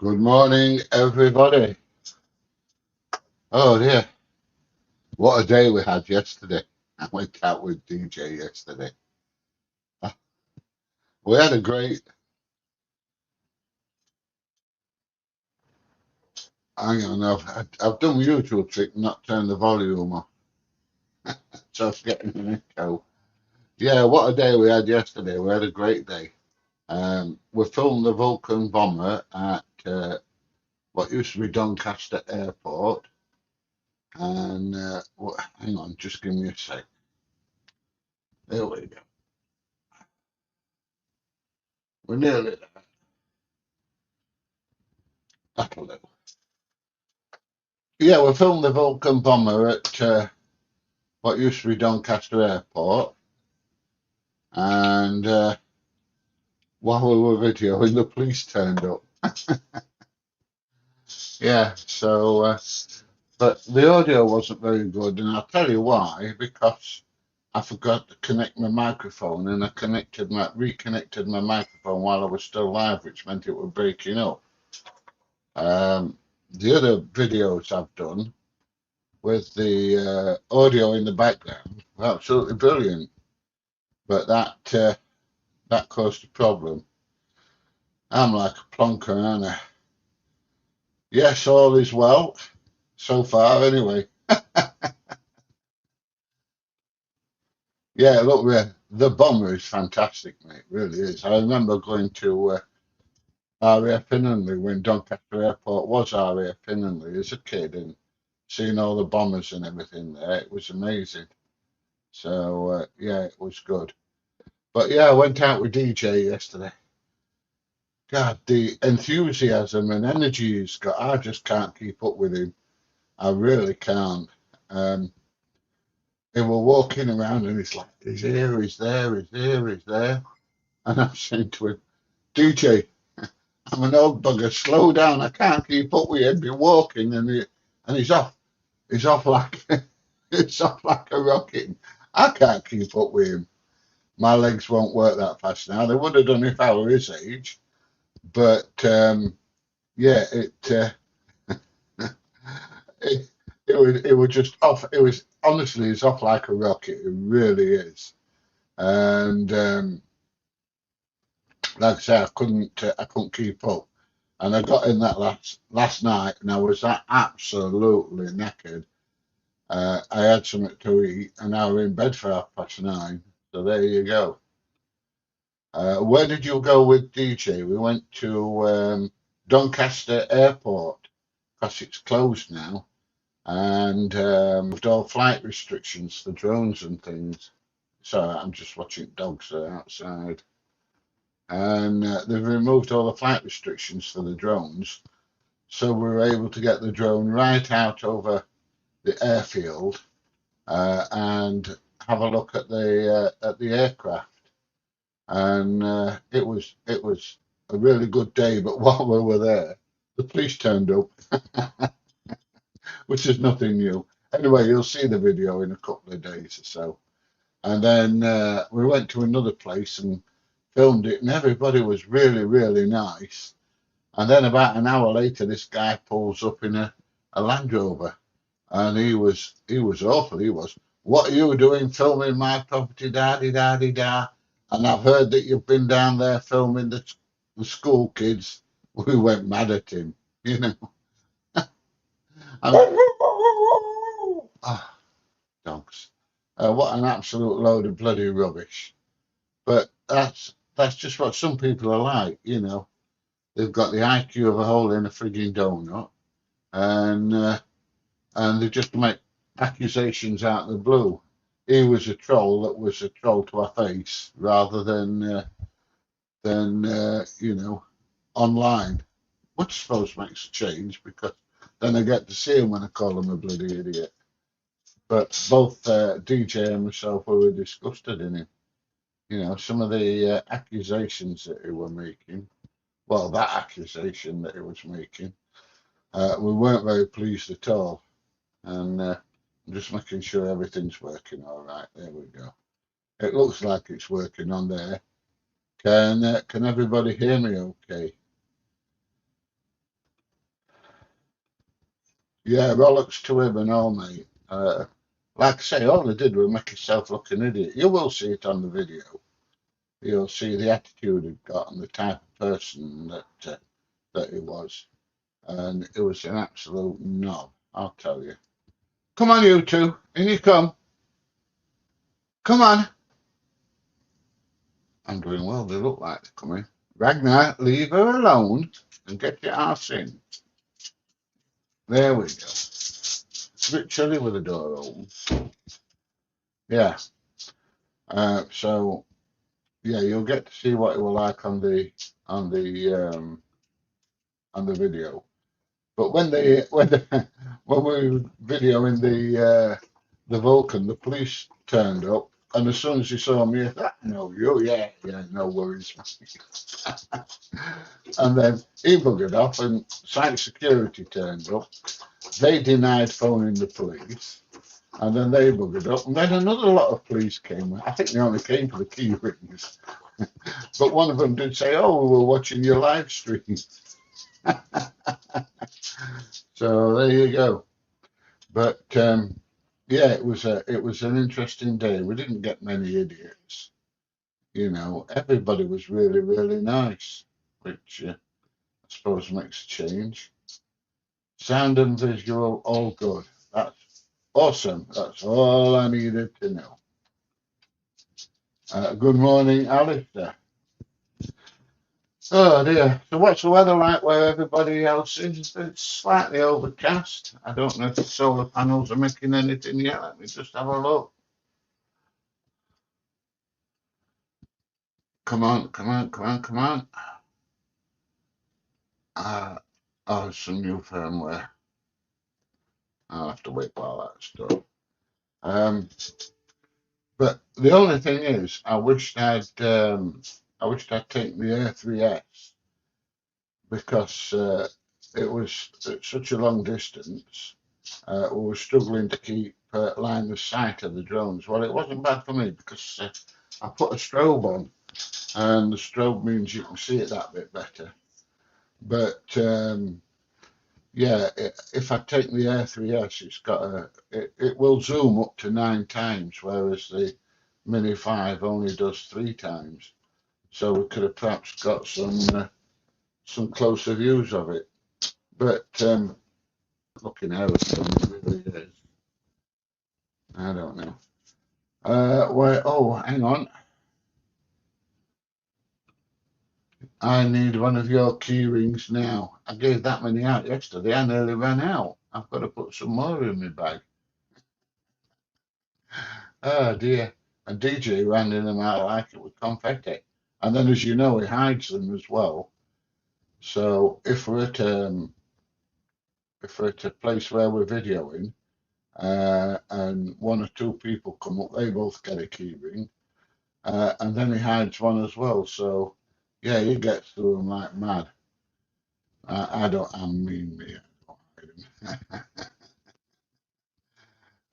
Good morning, everybody. Oh dear, what a day we had yesterday. I went out with DJ yesterday. Ah, We had a great, hang on, I've done the usual trick, not turn the volume off, so it's getting an echo. Yeah, what a day we had yesterday. We had a great day. We filmed the Vulcan bomber at what used to be Doncaster Airport. And hang on, just give me a sec. There we go. We're nearly there. That'll do. Yeah, we filmed the Vulcan bomber at what used to be Doncaster Airport, and while we were videoing, the police turned up. Yeah, so but the audio wasn't very good, and I'll tell you why. Because I forgot to connect my microphone, and I reconnected my microphone while I was still live, which meant it was breaking up. The other videos I've done with the audio in the background were absolutely brilliant, but that caused a problem. I'm like a plonker, aren't I? Yes, all is well so far. Anyway, yeah. Look, the bomber is fantastic, mate. Really is. I remember going to RAF Inlanley when Doncaster Airport was RAF Inlanley as a kid and seeing all the bombers and everything there. It was amazing. So yeah, it was good. But yeah, I went out with DJ yesterday. God, the enthusiasm and energy he's got, I just can't keep up with him. I really can't. Um, They were walking around and he's like, he's here, he's there, he's here, he's there. And I'm saying to him, DJ, I'm an old bugger, slow down, I can't keep up with him, be walking and he's off. He's off like he's off like a rocket. I can't keep up with him. My legs won't work that fast now. They would have done if I were his age. But yeah, it it was just off. It was honestly, it's off like a rocket. It really is. And like I say, I couldn't keep up, and I got in that last night, and I was absolutely knackered. I had something to eat, and I was in bed for 9:30. So there you go. Where did you go with DJ? We went to Doncaster Airport because it's closed now, and with all flight restrictions for drones and things. Sorry, I'm just watching dogs outside. And they've removed all the flight restrictions for the drones, so we were able to get the drone right out over the airfield and have a look at the aircraft. And it was a really good day. But while we were there, the police turned up, which is nothing new. Anyway, you'll see the video in a couple of days or so. And then we went to another place and filmed it, and everybody was really, really nice. And then about an hour later, this guy pulls up in a Land Rover, and he was awful. He was, what are you doing filming my property, da di da di da? And I've heard that you've been down there filming the school kids. We went mad at him, you know. I ah, dogs. What an absolute load of bloody rubbish. But that's just what some people are like, you know. They've got the IQ of a hole in a frigging donut, and they just make accusations out of the blue. He was a troll that was a troll to our face rather than you know, online, which I suppose makes a change because then I get to see him when I call him a bloody idiot. But both DJ and myself were disgusted in him. You know, some of the accusations that he were making. Well, that accusation that he was making, we weren't very pleased at all. And just making sure everything's working all right. There we go. It looks like it's working on there. Can everybody hear me okay? Yeah, Rolex to him and all, mate. Like I say, all they did was make himself look an idiot. You will see it on the video. You'll see the attitude he got and the type of person that he was. And it was an absolute knob, I'll tell you. Come on, you two. In you come. Come on. I'm doing well. They look like they're coming. Ragnar, leave her alone and get your ass in. There we go. It's a bit chilly with the door open. Yeah. So yeah, you'll get to see what it will like on the on the video. But when we were videoing the Vulcan, the police turned up, and as soon as he saw me, I thought, "No, you, yeah, yeah, no worries." And then he buggered off, and site security turned up. They denied phoning the police, and then they buggered up, and then another lot of police came. I think they only came for the key rings, but one of them did say, "Oh, we were watching your live stream." So there you go. But yeah, it was an interesting day. We didn't get many idiots. You know, everybody was really, really nice, which I suppose makes a change. Sound and visual, all good. That's awesome. That's all I needed to know. Good morning, Alistair. Oh dear. So what's the weather like where everybody else is? It's slightly overcast. I don't know if the solar panels are making anything yet. Let me just have a look. Come on, come on, come on, come on. Uh, oh, some new firmware. I'll have to wait while that's done. Um, but the only thing is, I wished I'd taken the Air 3S because it was at such a long distance. We were struggling to keep line of sight of the drones. Well, it wasn't bad for me because I put a strobe on, and the strobe means you can see it that bit better. But yeah, if I take the Air 3S, it will zoom up to 9 times, whereas the Mini 5 only does 3 times. So we could have perhaps got some closer views of it. But looking out, it really is. I don't know. Where? Oh, hang on. I need one of your key rings now. I gave that many out yesterday. I nearly ran out. I've got to put some more in my bag. Oh dear. And DJ ran in them out like it was confetti. And then, as you know, he hides them as well. So if we're at a place where we're videoing, and one or two people come up, they both get a key ring, and then he hides one as well. So yeah, he gets through them like mad. I don't. I mean me. I don't hide them.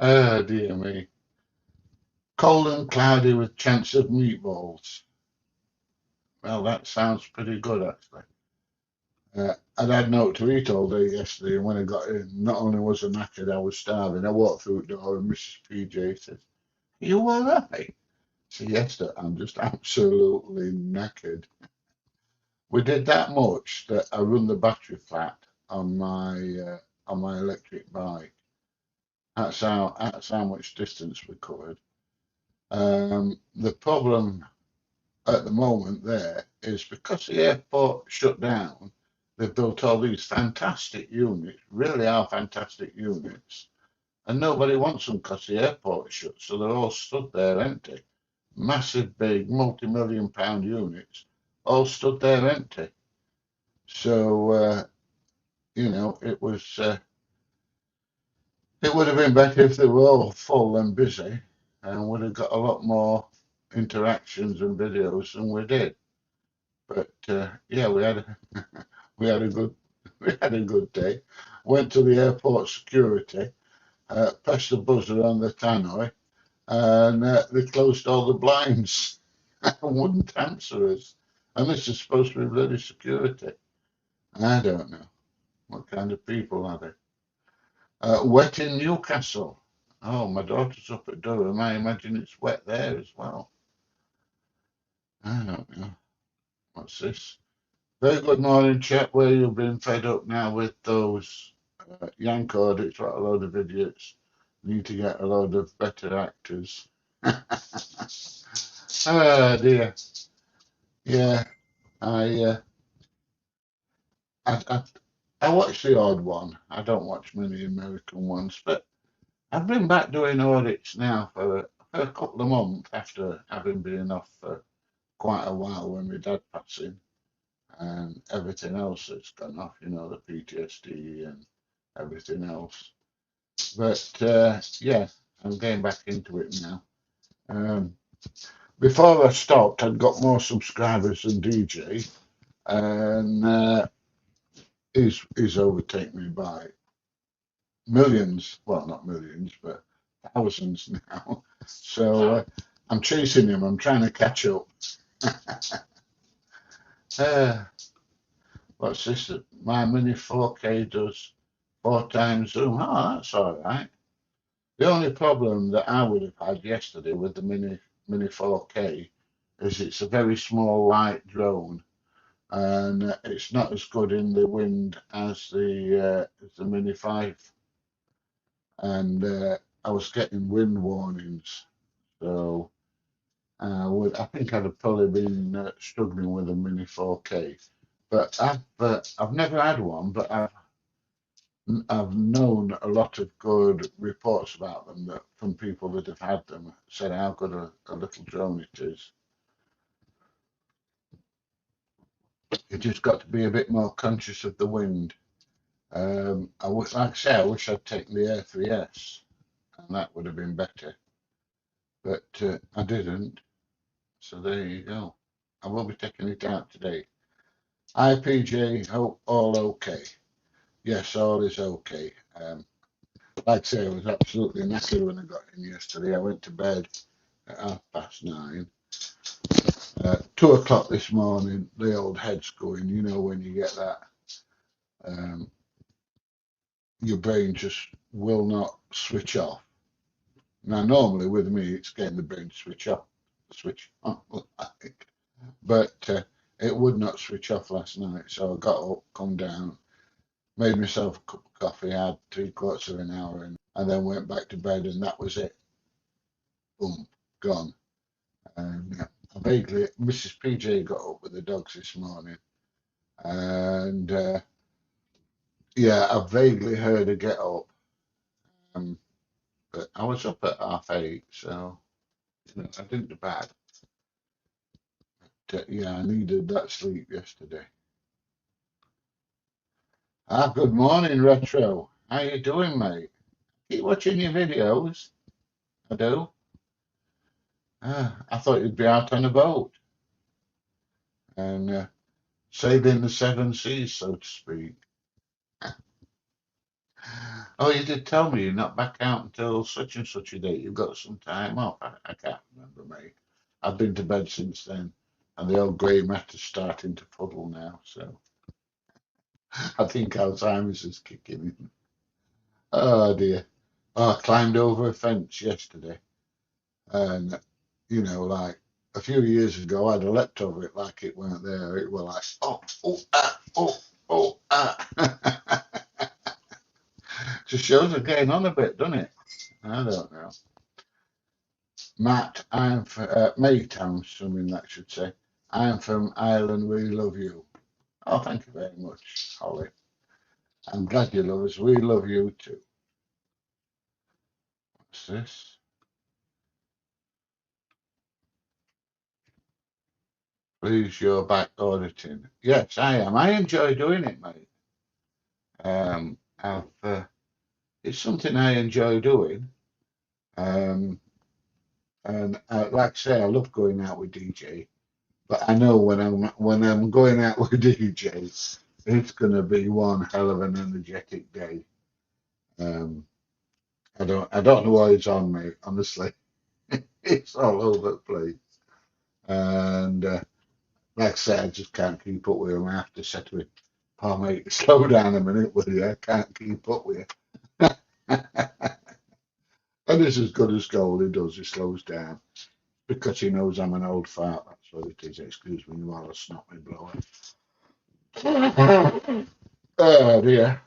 Oh dear me. Cold and cloudy with chance of meatballs. Well, that sounds pretty good actually. I'd had no to eat all day yesterday, and when I got in, not only was I knackered, I was starving. I walked through the door, and Mrs. PJ said, "You all right?" I said, "Yes, sir, I'm just absolutely knackered." We did that much that I run the battery flat on my electric bike. That's how much distance we covered. The problem at the moment there is because the airport shut down, they've built all these fantastic units, really are fantastic units, and nobody wants them because the airport is shut, so they're all stood there empty. Massive, big, multi-million pound units, all stood there empty. So, you know, it would have been better if they were all full and busy, and would have got a lot more interactions and videos than we did. But yeah, we had a good we had a good day. Went to the airport security, pressed the buzzer on the tannoy, and they closed all the blinds and wouldn't answer us. And this is supposed to be bloody security. I don't know what kind of people are they. Wet in Newcastle. Oh, my daughter's up at Durham. I imagine it's wet there as well. I don't know. What's this? Very good morning, chat. Where you've been fed up now with those Yank audits, what a load of idiots. Need to get a load of better actors. Oh dear. Yeah, I, uh, I, I, I watch the odd one. I don't watch many American ones, but I've been back doing audits now for a couple of months after having been off for quite a while when my dad passed in and everything else that's gone off, the PTSD and everything else. But yeah, I'm getting back into it now. Um, Before I stopped, I'd got more subscribers than DJ, and he's overtaken me by millions. Well, not millions, but thousands now. So I'm chasing him. I'm trying to catch up. Uh, what's this? My Mini 4K does 4 times zoom. Oh, that's all right. The only problem that I would have had yesterday with the Mini 4K is it's a very small light drone, and it's not as good in the wind as the Mini 5. And I was getting wind warnings, so I think I'd have probably been struggling with a Mini 4K. But I've never had one, but I've known a lot of good reports about them that from people that have had them said how good a little drone it is. You just got to be a bit more conscious of the wind. Like I say, I wish I'd taken the Air 3S, and that would have been better. But I didn't, so there you go. I will be taking it out today. IPJ, hope all okay. Yes, all is okay. Like I say, I was absolutely knackered when I got in yesterday. I went to bed at 9:30. 2 o'clock this morning, the old head's going. You know when you get that, um, your brain just will not switch off. Now, normally with me, it's getting the brain to switch on, but it would not switch off last night. So I got up, come down, made myself a cup of coffee, had 3/4 of an hour, and then went back to bed, and that was it. Boom, gone. And Mrs. PJ got up with the dogs this morning, and yeah, I vaguely heard her get up, um, but I was up at 8:30, so I didn't do bad. But, yeah, I needed that sleep yesterday. Good morning, Retro. How you doing, mate? Keep watching your videos. I do. I thought you'd be out on a boat and sailing the seven seas, so to speak. Oh, you did tell me you're not back out until such and such a date. You've got some time off. I can't remember, mate. I've been to bed since then, and the old grey matter's starting to puddle now. So I think Alzheimer's is kicking in. Oh dear. Oh, I climbed over a fence yesterday, and like a few years ago, I'd have leapt over it like it weren't there. It was like, oh, oh, ah, oh, oh, ah. Just shows we're getting on a bit, doesn't it? I don't know. Matt, mate, I'm assuming that should say. I'm from Ireland. We love you. Oh, thank you very much, Holly. I'm glad you love us. We love you too. What's this? Please, you're back auditing. Yes, I am. I enjoy doing it, mate. It's something I enjoy doing. Um, and like I say, I love going out with DJ. But I know when I'm going out with DJ, it's going to be one hell of an energetic day. Um, I don't know what it's on, mate. Honestly, it's all over the place. And like I said, I just can't keep up with him. I have to say to him, "Oh, mate, slow down a minute, will you? I can't keep up with you." And it's as good as gold. He does. He slows down because he knows I'm an old fart. That's what it is. Excuse me while I snot my blower. Oh dear.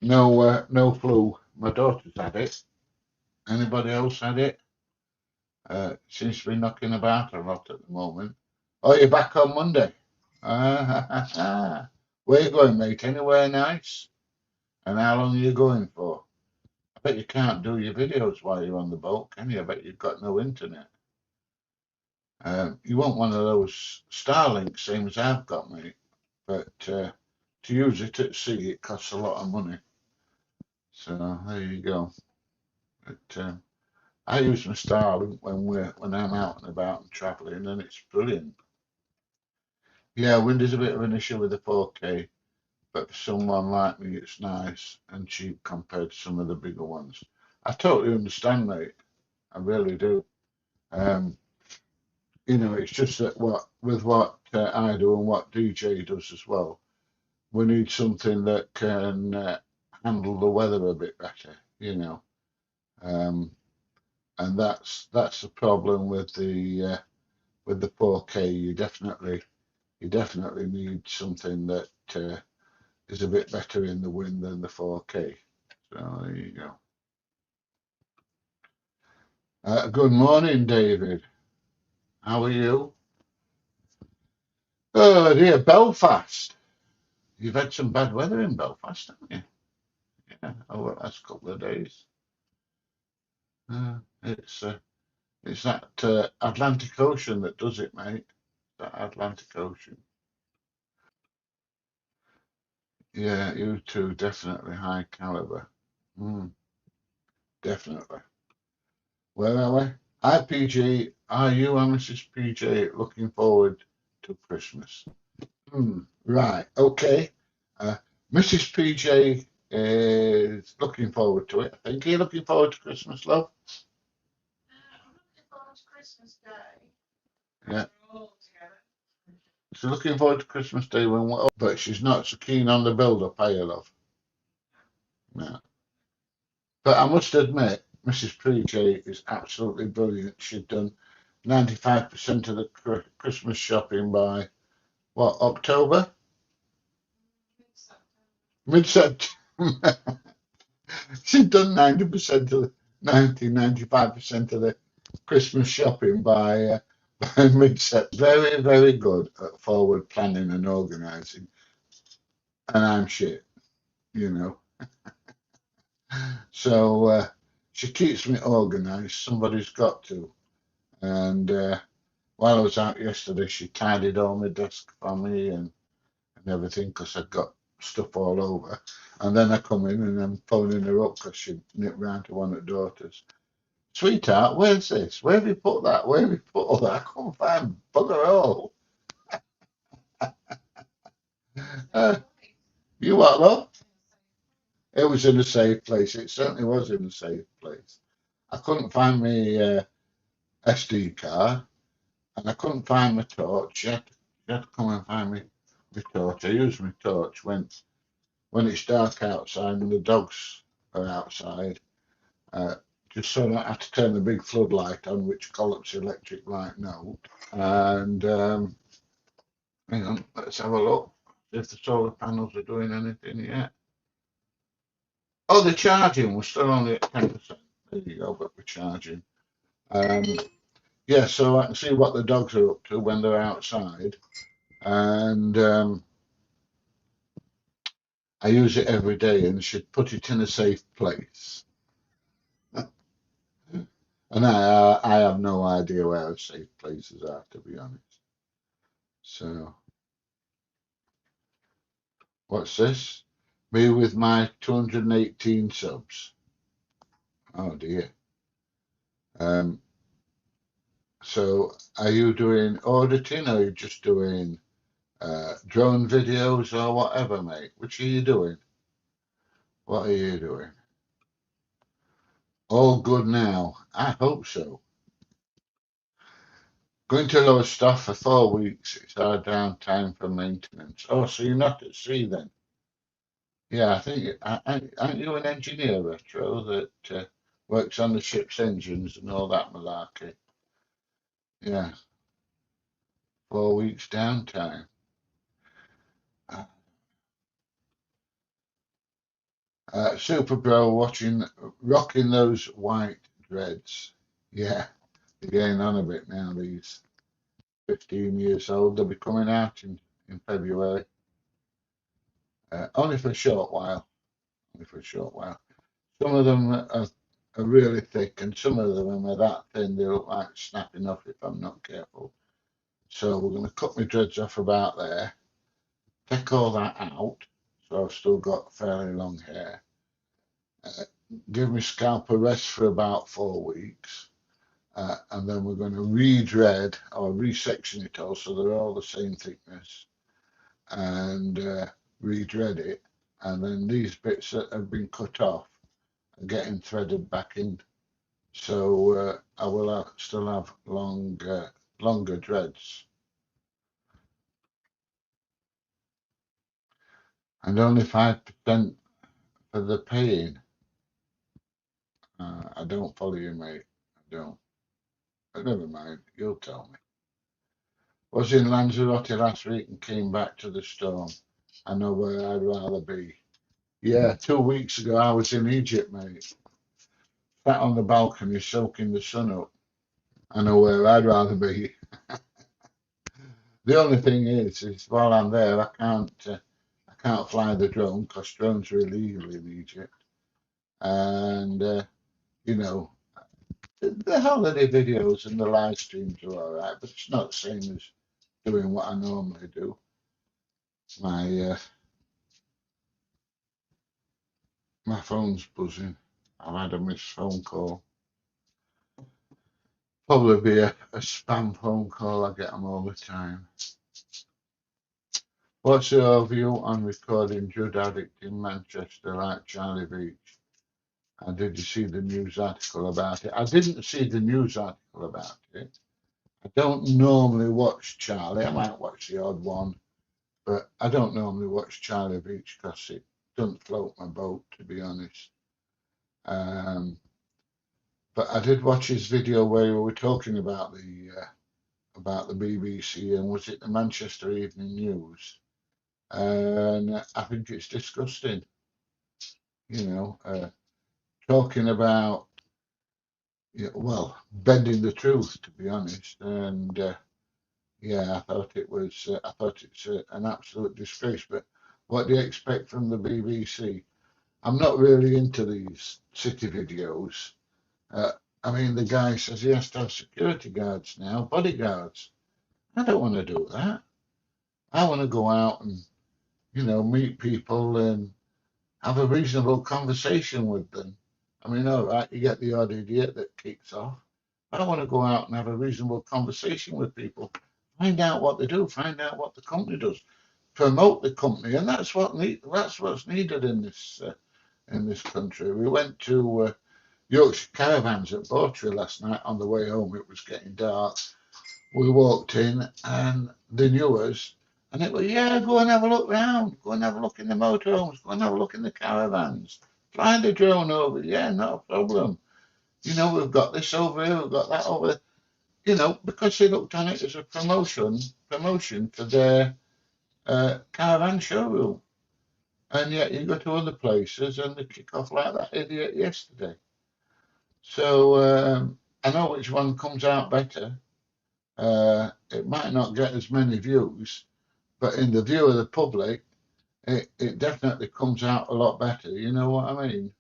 No, no flu. My daughter's had it. Anybody else had it? Seems to be knocking about a lot at the moment. Oh, you're back on Monday. Where you going, mate? Anywhere nice? And how long are you going for? I bet you can't do your videos while you're on the boat, can you? I bet you've got no internet. You want one of those Starlinks, same as I've got, mate. But to use it at sea, it costs a lot of money. So there you go. But I use my Starlink when I'm out and about and travelling, and it's brilliant. Yeah, wind is a bit of an issue with the 4K, but for someone like me, it's nice and cheap compared to some of the bigger ones. I totally understand, mate. I really do. Um, it's just that what I do and what DJ does as well, we need something that can handle the weather a bit better, um, and that's the problem with the 4K. You definitely need something that is a bit better in the wind than the 4K. So there you go. Good morning, David. How are you? Oh dear, Belfast. You've had some bad weather in Belfast, haven't you? Yeah, over the last couple of days. Uh, it's uh, it's that Atlantic Ocean that does it, mate. That Atlantic Ocean. Yeah, you too. Definitely high caliber. Mm, definitely. Where are we? Hi, PG. Are you and Mrs. PJ looking forward to Christmas? Right. Okay. Uh, Mrs. PJ is looking forward to it. I think you're looking forward to Christmas, love. Yeah. She's looking forward to Christmas Day but she's not so keen on the build-up, are you, love? No. But I must admit, Mrs. PJ is absolutely brilliant. She's done 95% of the Christmas shopping by what, October? Mid-September. She's done 90% of the 95% of the Christmas shopping by mid-September. Very, very good at forward planning and organising. And I'm shit, you know. So she keeps me organised. Somebody's got to. And while I was out yesterday, she tidied all my desk for me and everything because I'd got stuff all over. And then I come in and I'm phoning her up because she nipped round to one of the daughters. Sweetheart, where's this? Where have you put that? Where have you put all that? I can't find bugger all. Uh, you what, love? It was in a safe place. It certainly was in a safe place. I couldn't find my SD card and I couldn't find my torch. She had to come and find me my torch. I use my torch when it's dark outside and the dogs are outside. Uh, just so that I have to turn the big floodlight on, which collects electric light now. And hang on, let's have a look. See if the solar panels are doing anything yet. Oh, the charging was still only at 10%. There you go, but we're charging. Um, yeah, so I can see what the dogs are up to when they're outside. And I use it every day and should put it in a safe place. And I have no idea where safe places are, to be honest. So, what's this? Me with my 218 subs. Oh dear. Um, so, are you doing auditing or are you just doing drone videos or whatever, mate? Which are you doing? What are you doing? All good now. I hope so. Going to lower stuff for 4 weeks. It's our downtime for maintenance. Oh, so you're not at sea then? Yeah, I think aren't you an engineer, Retro, that works on the ship's engines and all that malarkey? Yeah, 4 weeks downtime. Uh, Super Bro watching, rocking those white dreads. Yeah, they're getting on a bit now. These 15 years old, they'll be coming out in February. Only for a short while. Only for a short while. Some of them are really thick, and some of them are that thin they look like snapping off if I'm not careful. So we're going to cut my dreads off about there, take all that out, so I've still got fairly long hair. Uh, Give my scalp a rest for about 4 weeks, and then we're going to re-dread or resection it all so they're all the same thickness, and re-dread it. And then these bits that have been cut off are getting threaded back in. So I will still have longer dreads, and only 5% for the paying. I don't follow you, mate. I don't. But never mind. You'll tell me. Was in Lanzarote last week and came back to the storm. I know where I'd rather be. Yeah, 2 weeks ago I was in Egypt, mate. Sat on the balcony soaking the sun up. I know where I'd rather be. The only thing is while I'm there, I can't fly the drone because drones are illegal in Egypt. And you know, the holiday videos and the live streams are all right, but it's not the same as doing what I normally do. My my phone's buzzing. I've had a missed phone call. Probably be a spam phone call. I get them all the time. What's your view on recording drug addict in Manchester like Charlie Beach? And did you see the news article about it? I didn't see the news article about it. I don't normally watch Charlie. I might watch the odd one, but I don't normally watch Charlie Beach because it doesn't float my boat, to be honest. Um, but I did watch his video where we were talking about the BBC and was it the Manchester Evening News? And I think it's disgusting, you know, talking about well, bending the truth, to be honest. And yeah, I thought it's an absolute disgrace. But what do you expect from the BBC? I'm not really into these city videos. Uh, I mean, the guy says he has to have security guards now, bodyguards. I don't want to do that. I want to go out and, meet people and have a reasonable conversation with them. I mean, all right, you get the odd idiot that kicks off. I want to go out and have a reasonable conversation with people, find out what they do, find out what the company does, promote the company, and that's what's needed in this country. We went to Yorkshire Caravans at Bawtry last night on the way home. It was getting dark. We walked in and they knew us, and it was, yeah, go and have a look round, go and have a look in the motorhomes, go and have a look in the caravans, fly the drone over, yeah, not a problem. We've got this over here, we've got that over there. Because they looked on it as a promotion for their caravan showroom. And yet you go to other places and they kick off like that idiot yesterday. So I know which one comes out better. It might not get as many views, but in the view of the public, it definitely comes out a lot better. You know what I mean?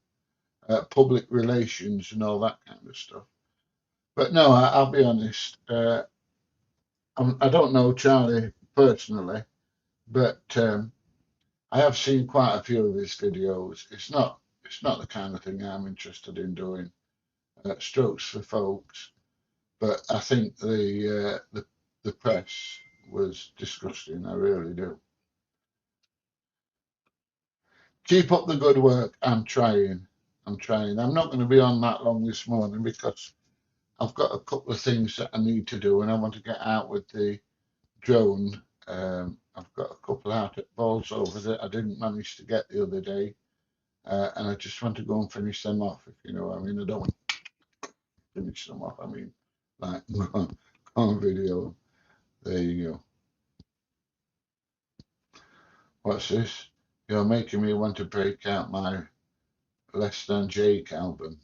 Public relations and all that kind of stuff. But no, I'll be honest. I don't know Charlie personally, but I have seen quite a few of his videos. It's not the kind of thing I'm interested in doing. Strokes for folks, but I think the press was disgusting. I really do. Keep up the good work. I'm trying. I'm trying. I'm not going to be on that long this morning because I've got a couple of things that I need to do, and I want to get out with the drone I've got a couple out at balls over that I didn't manage to get the other day, and I just want to go and finish them off, if you know what I mean. I don't want to finish them off. I mean, like on video. There you go. What's this? You're making me want to break out my Less Than Jake album.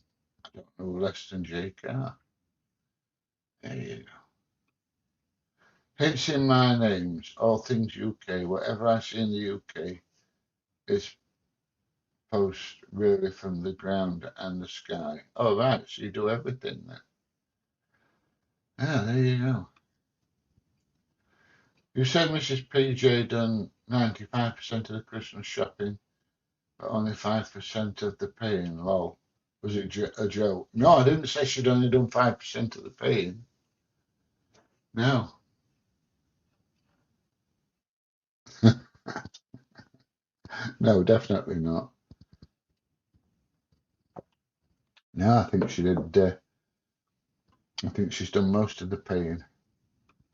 I don't know who Less Than Jake are. There you go. Hints in my names, all things UK. Whatever I see in the UK is post really from the ground and the sky. Oh, right. So you do everything then. Yeah, there you go. You said Mrs. PJ done 95% of the Christmas shopping, but only 5% of the paying. Lol. Was it a joke? No, I didn't say she'd only done 5% of the paying. No. No, definitely not. No, I think she did. I think she's done most of the paying.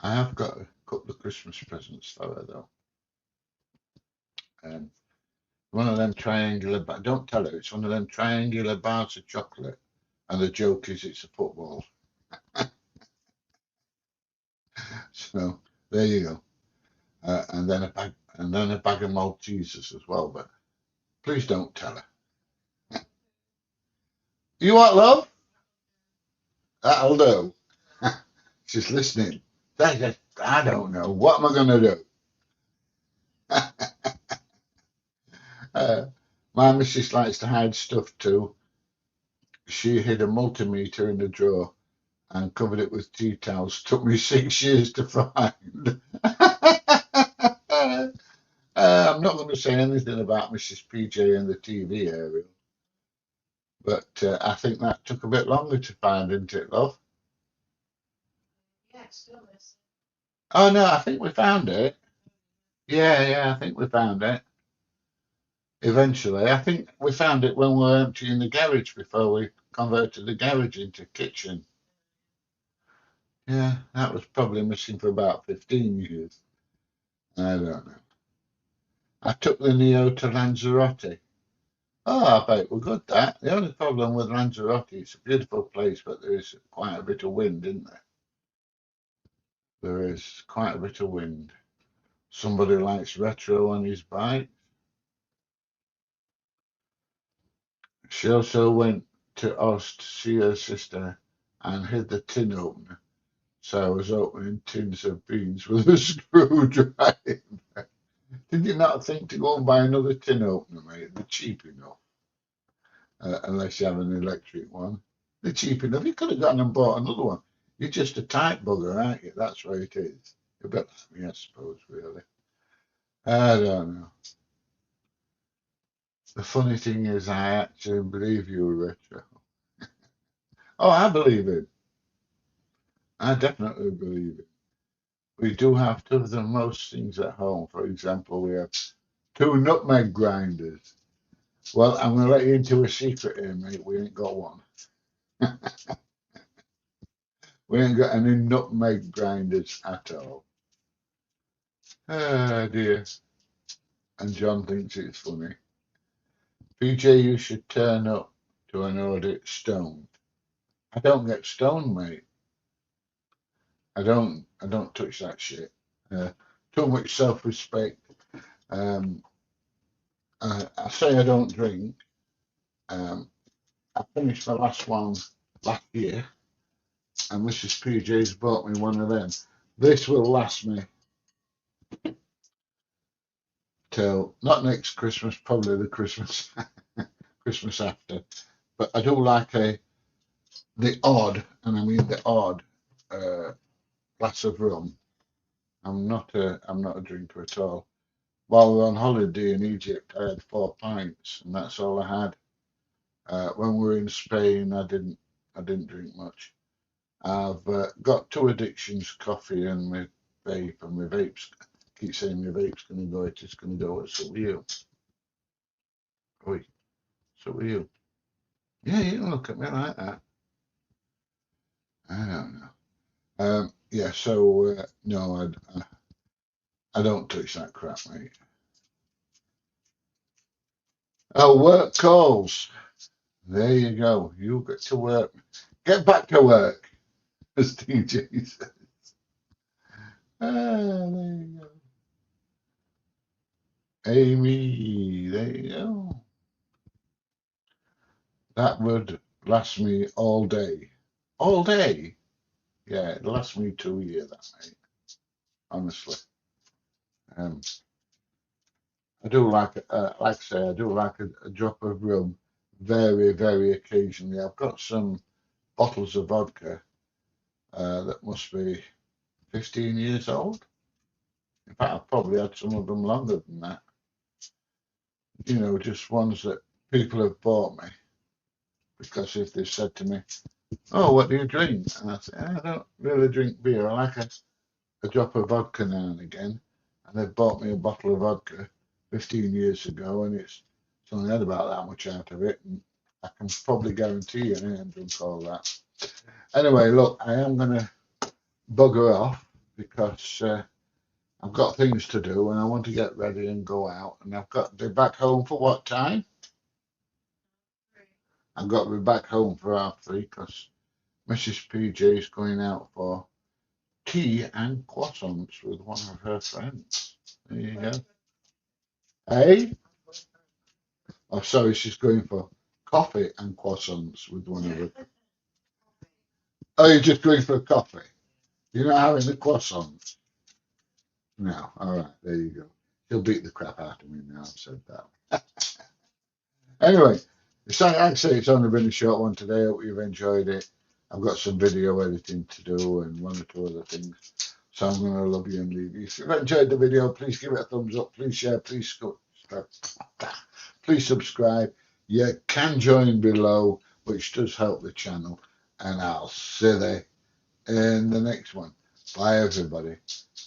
I have got a couple of Christmas presents for her though. Um, one of them triangular, but don't tell her it's one of them triangular bars of chocolate, and the joke is it's a football. So there you go. And then a bag of Maltesers as well. But please don't tell her. You what, love? That'll do. She's listening. I don't know. What am I going to do? My missus likes to hide stuff too. She hid a multimeter in a drawer and covered it with tea towels. Took me 6 years to find. I'm not going to say anything about Mrs. PJ in the TV area, but I think that took a bit longer to find, didn't it, love? Oh no, I think we found it. Yeah, I think we found it eventually. I think we found it when we were emptying the garage before we converted the garage into kitchen. Yeah, that was probably missing for about 15 years. I don't know. I took the Neo to Lanzarote. Oh, I bet we're good that. The only problem with Lanzarote, it's a beautiful place, but there is quite a bit of wind, isn't there? There is quite a bit of wind. Somebody likes retro on his bike. She also went to Oz to see her sister and hid the tin opener. So I was opening tins of beans with a screwdriver. Did you not think to go and buy another tin opener, mate? They're cheap enough, unless you have an electric one. They're cheap enough. You could have gone and bought another one. You're just a tight bugger, aren't you? That's what it is. A bit like me, I suppose, really. I don't know. The funny thing is, I actually believe you were retro. Oh, I believe it. I definitely believe it. We do have two of the most things at home. For example, we have two nutmeg grinders. Well, I'm going to let you into a secret here, mate. We ain't got one. We ain't got any nutmeg grinders at all. Ah, dear. And John thinks it's funny. PJ, you should turn up to an audit stoned. I don't get stoned, mate. I don't touch that shit. Too much self-respect. Um, I say I don't drink. Um, I finished my last one last year, and Mrs. PJ's bought me one of them. This will last me till not next Christmas, probably the Christmas Christmas after. But I do like the odd, and I mean the odd, uh, glass of rum. I'm not a drinker at all. While we were on holiday in Egypt, I had 4 pints, and that's all I had. When we were in Spain, I didn't drink much. I've got two addictions: coffee and my vape. And my vape's keep saying my vape's going to go. It is going to go. So will you? Oi, so will you? Yeah, you can look at me like that. I don't know. Yeah. So no, I don't touch that crap, mate. Oh, work calls. There you go. You get to work. Get back to work, as DJ said. Ah, there you go. Amy, there you go. That would last me all day. All day? Yeah, it lasts me 2 years, that mate. Honestly. Um, I do like I say, I do like a drop of rum very, very occasionally. I've got some bottles of vodka that must be 15 years old. In fact, I've probably had some of them longer than that. You know, just ones that people have bought me because if they said to me, "Oh, what do you drink?" and I say, "I don't really drink beer. I like a drop of vodka now and again." And they bought me a bottle of vodka 15 years ago, and it's only had about that much out of it. And I can probably guarantee you I haven't drunk all that. Anyway, look, I am going to bugger off because I've got things to do and I want to get ready and go out. And I've got to be back home for what time? I've got to be back home for 3:30 because Mrs. PJ is going out for tea and croissants with one of her friends. There you go. Hey? Oh, sorry, she's going for coffee and croissants with one of her. Oh, you're just going for a coffee? You're not having the croissants? No. All right, there you go. She'll beat the crap out of me now I've said that. Anyway, like I say, it's only been a short one today. I hope you've enjoyed it. I've got some video editing to do and one or two other things. So I'm going to love you and leave you. If you've enjoyed the video, please give it a thumbs up. Please share. Please subscribe. You can join below, which does help the channel. And I'll see you in the next one. Bye, everybody.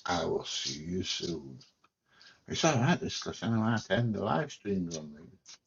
I will see you soon. It's all right, this because I know how to end the live streams on these.